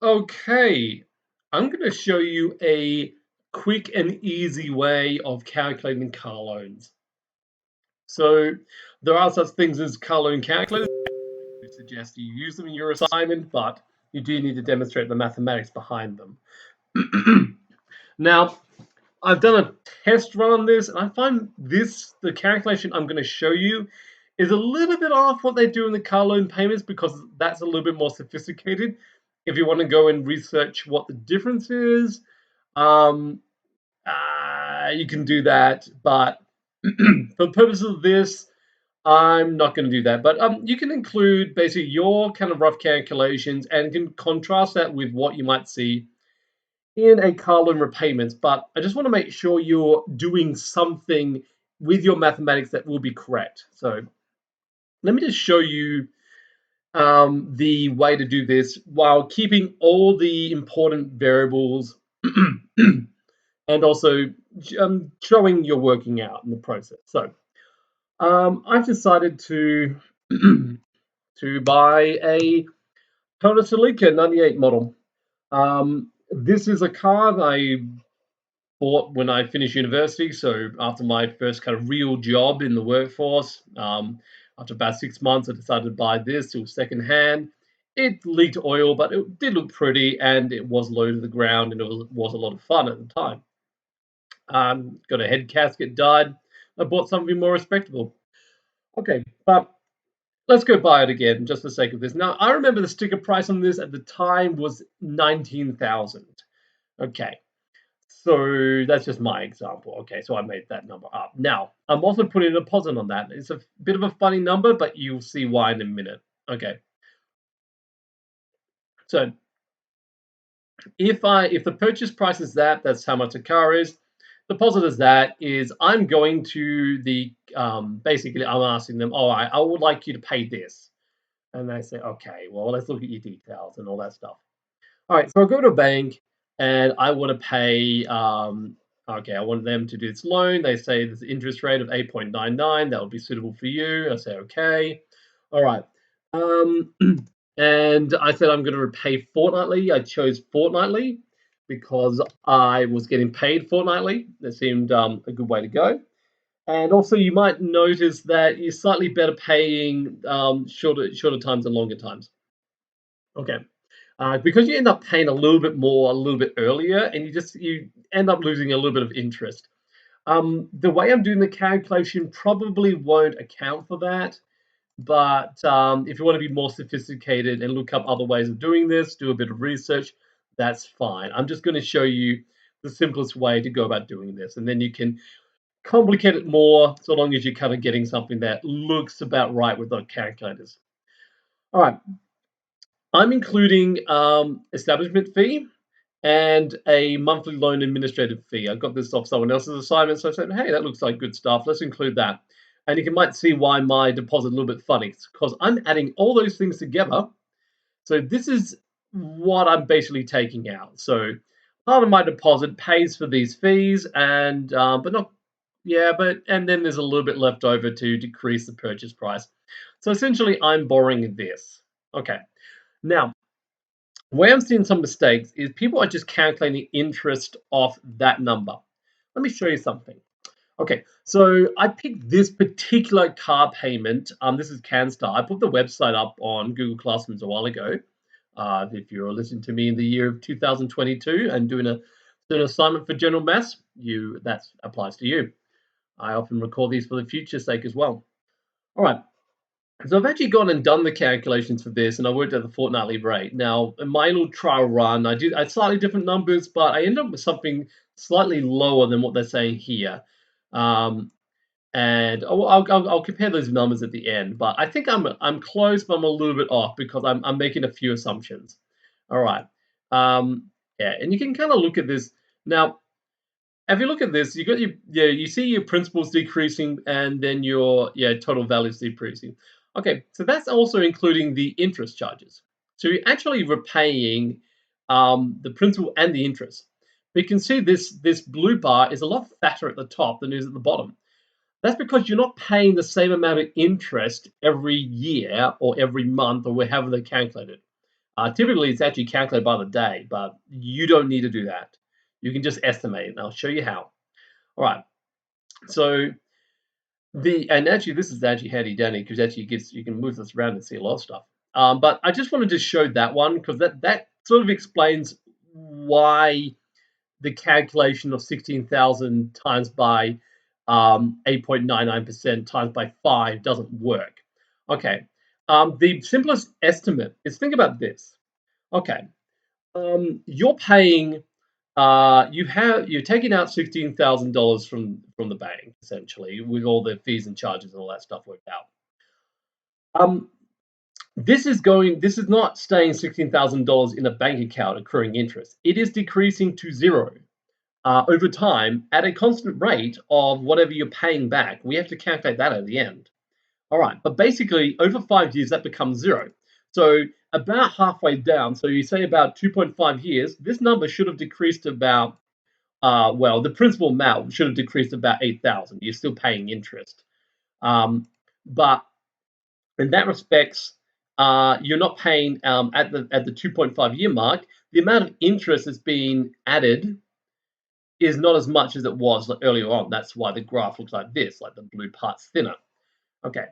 Okay, I'm going to show you a quick and easy way of calculating car loans. So there are such things as car loan calculators. I suggest you use them in your assignment, but you do need to demonstrate the mathematics behind them. Now, I've done a test run on this, and I find the calculation I'm going to show you, is a little bit off what they do in the car loan payments because that's a little bit more sophisticated. If you want to go and research what the difference is, um, you can do that. But for the purposes of this, I'm not going to do that. But you can include basically your kind of rough calculations and can contrast that with what you might see in a car loan repayments, but I just want to make sure you're doing something with your mathematics that will be correct. So let me just show you the way to do this while keeping all the important variables and also showing you're working out in the process. So I've decided to to buy a Toyota Celica 98 model. This is a car that I bought when I finished university. So after my first kind of real job in the workforce, after about 6 months, I decided to buy this. It was secondhand. It leaked oil, but it did look pretty, and it was low to the ground, and it was a lot of fun at the time. Got a head gasket dyed. I bought something more respectable. Okay, but let's go buy it again, just for the sake of this. Now, I remember the sticker price on this at the time was 19,000. Okay, so that's just my example. Okay, so I made that number up. Now, I'm also putting a deposit on that. It's a bit of a funny number, but you'll see why in a minute. Okay, so if the purchase price is that's how much a car is. Deposit is that is I'm going to the basically I'm asking them, all right, I would like you to pay this, and they say, okay, well let's look at your details and all that stuff. All right, so I go to a bank and I want to pay. Okay, I want them to do this loan. They say there's an interest rate of 8.99. That would be suitable for you. I say okay. All right. Um, and I said I'm going to repay fortnightly. I chose fortnightly because I was getting paid fortnightly. That seemed a good way to go. And also, you might notice that you're slightly better paying shorter times and longer times. Okay. Because you end up paying a little bit more a little bit earlier, and you end up losing a little bit of interest. The way I'm doing the calculation probably won't account for that, but if you want to be more sophisticated and look up other ways of doing this, do a bit of research, that's fine. I'm just going to show you the simplest way to go about doing this, and then you can complicate it more so long as you're kind of getting something that looks about right with the calculators. All right, I'm including establishment fee and a monthly loan administrative fee. I got this off someone else's assignment, so I said, hey, that looks like good stuff. Let's include that. And might see why my deposit is a little bit funny. It's because I'm adding all those things together. So this is what I'm basically taking out. So part of my deposit pays for these fees, and but not, yeah, but and then there's a little bit left over to decrease the purchase price. So essentially, I'm borrowing this. Okay. Now, where I'm seeing some mistakes is people are just calculating interest off that number. Let me show you something. Okay, so I picked this particular car payment. This is CanStar. I put the website up on Google Classrooms a while ago. If you're listening to me in the year of 2022 and doing an assignment for general maths, that applies to you. I often record these for the future sake as well. All right, so I've actually gone and done the calculations for this, and I worked at the fortnightly rate. Now, in my little trial run, I had slightly different numbers, but I ended up with something slightly lower than what they're saying here. Um, and I'll compare those numbers at the end, but I think I'm close, but I'm a little bit off because I'm making a few assumptions. All right, yeah, and you can kind of look at this now. If you look at this, you see your principals decreasing and then your total values decreasing. Okay, so that's also including the interest charges. So you're actually repaying the principal and the interest. But you can see this blue bar is a lot fatter at the top than it is at the bottom. That's because you're not paying the same amount of interest every year or every month or however they calculate it. Typically, it's actually calculated by the day, but you don't need to do that. You can just estimate, and I'll show you how. All right. So and actually this is actually handy dandy because actually it gives you can move this around and see a lot of stuff. But I just wanted to show that one because that sort of explains why the calculation of 16,000 times by 8.99% times by 5 doesn't work. Okay. The simplest estimate is think about this. Okay. You're paying you're taking out $16,000 from the bank essentially with all the fees and charges and all that stuff worked out. Um, this is not staying $16,000 in a bank account accruing interest. It is decreasing to zero over time at a constant rate of whatever you're paying back. We have to calculate that at the end. All right, but basically over 5 years that becomes zero. So about halfway down, so you say about 2.5 years, this number should have decreased to about well, the principal amount should have decreased about 8,000. You're still paying interest, but in that respects, you're not paying at the 2.5 year mark. The amount of interest that's being added is not as much as it was earlier on. That's why the graph looks like this, like the blue part's thinner. Okay,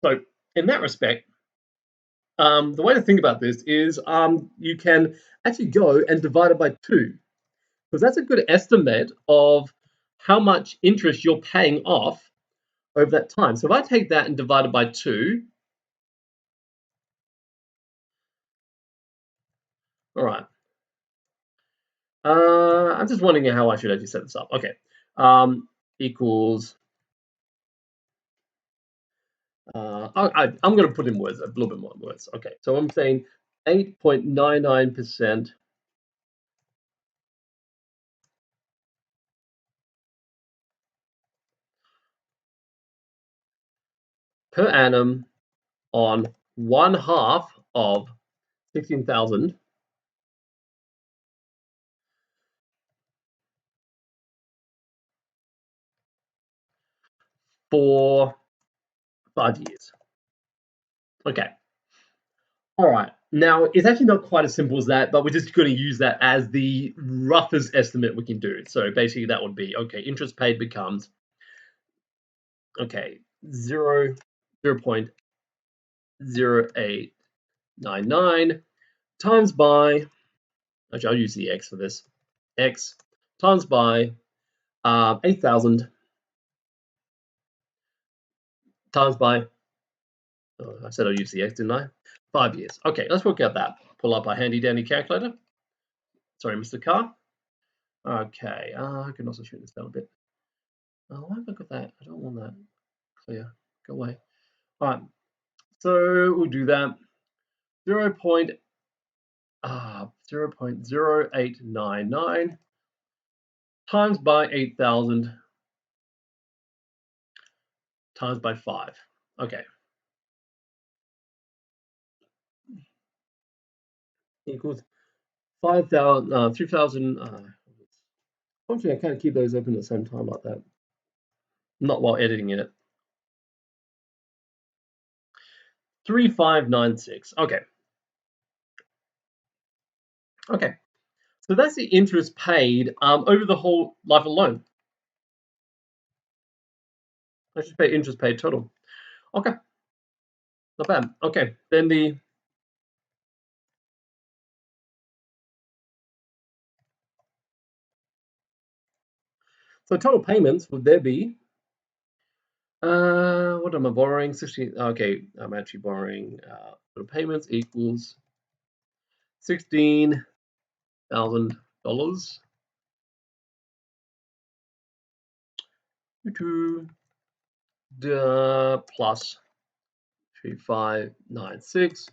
so in that respect, the way to think about this is you can actually go and divide it by 2 because that's a good estimate of how much interest you're paying off over that time. So if I take that and divide it by 2, all right. I'm just wondering how I should actually set this up. Okay, equals. I'm going to put in words, a little bit more words. Okay, so I'm saying 8.99% per annum on 1/2 of 16,000 for 5 years. Okay. All right. Now, it's actually not quite as simple as that, but we're just going to use that as the roughest estimate we can do. So basically, that would be okay. Interest paid becomes okay 0.0899 times by. Actually, I'll use the x for this. X times by 8,000 times by. Oh, I said I'll use the x, didn't I? 5 years. Okay, let's work out that. Pull up our handy dandy calculator. Sorry, Mr. Carr. Okay, I can also shrink this down a bit. Oh, why have I got that? I don't want that. Clear. Go away. All right. So we'll do that. 0.0899 times by 8,000 times by 5. Okay. Equals 5,000, 3,000. Unfortunately, I can't keep those open at the same time like that. Not while editing it. 3,596. Okay. Okay. So that's the interest paid over the whole life of the loan. I should pay interest paid total. Okay. Not bad. Okay. Then the so total payments would there be what am I borrowing? 16. Okay, I'm actually borrowing total payments equals $16,000 to the plus 3,596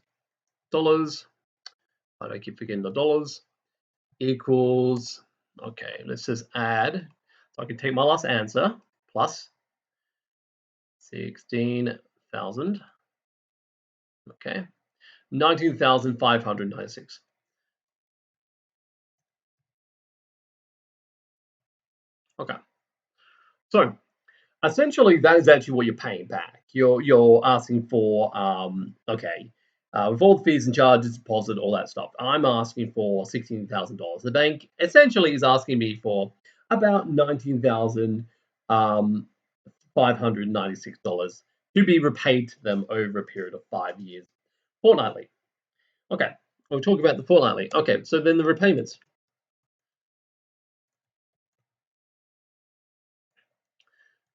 dollars. Why do I keep forgetting the dollars? Equals, okay, let's just add. So I can take my last answer plus 16,000. Okay, 19,596. Okay, so essentially that is actually what you're paying back. You're asking for okay. with all the fees and charges, deposit, all that stuff. I'm asking for $16,000. The bank essentially is asking me for about $19,596 to be repaid to them over a period of 5 years, fortnightly. Okay, we'll talk about the fortnightly. Okay, so then the repayments.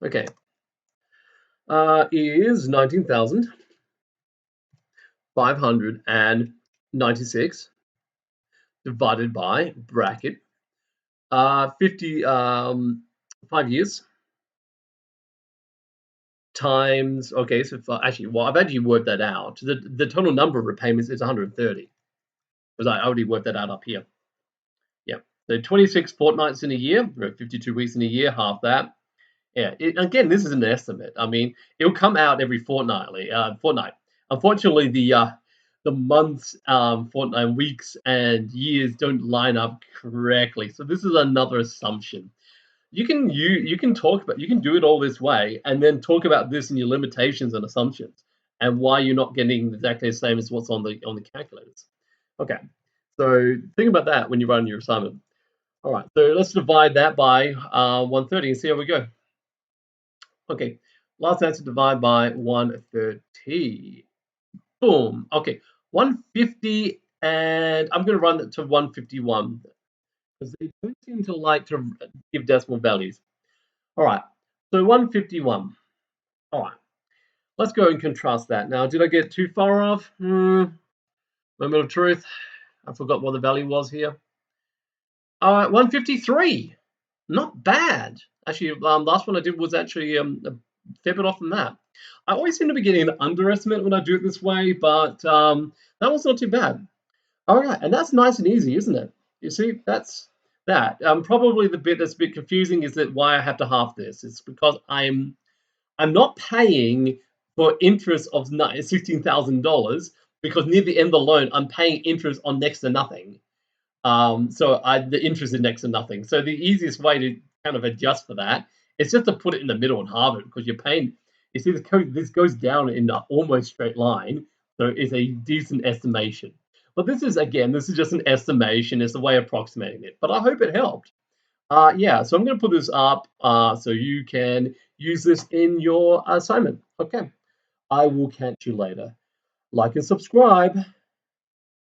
Okay, is 19,596 divided by bracket 50 5 years times. Okay, so actually, well, I've actually worked that out. The total number of repayments is 130 because I already worked that out up here. Yeah, so 26 fortnights in a year, 52 weeks in a year, half that. Yeah, again, this is an estimate. I mean, it'll come out every fortnight. Unfortunately, the months, fortnight, weeks, and years don't line up correctly. So this is another assumption. You can talk about, you can do it all this way, and then talk about this and your limitations and assumptions, and why you're not getting exactly the same as what's on the calculators. Okay, so think about that when you run your assignment. All right, so let's divide that by 130 and see how we go. Okay, last answer divide by 130. Boom. Okay, 150, and I'm going to run it to 151 because they don't seem to like to give decimal values. All right, so 151. All right, let's go and contrast that. Now, did I get too far off? Moment of truth. I forgot what the value was here. 153. Not bad. Actually, last one I did was actually a fair bit off from that. I always seem to be getting an underestimate when I do it this way, but that was not too bad. All right, and that's nice and easy, isn't it? You see, that's that. Probably the bit that's a bit confusing is that why I have to half this. It's because I'm not paying for interest of $16,000 because near the end of the loan, I'm paying interest on next to nothing. So the interest is next to nothing. So the easiest way to kind of adjust for that is just to put it in the middle and halve it because you're paying. You see, this goes down in an almost straight line, so it's a decent estimation. But this is just an estimation. It's a way of approximating it. But I hope it helped. Yeah, so I'm going to put this up so you can use this in your assignment. Okay, I will catch you later. Like and subscribe.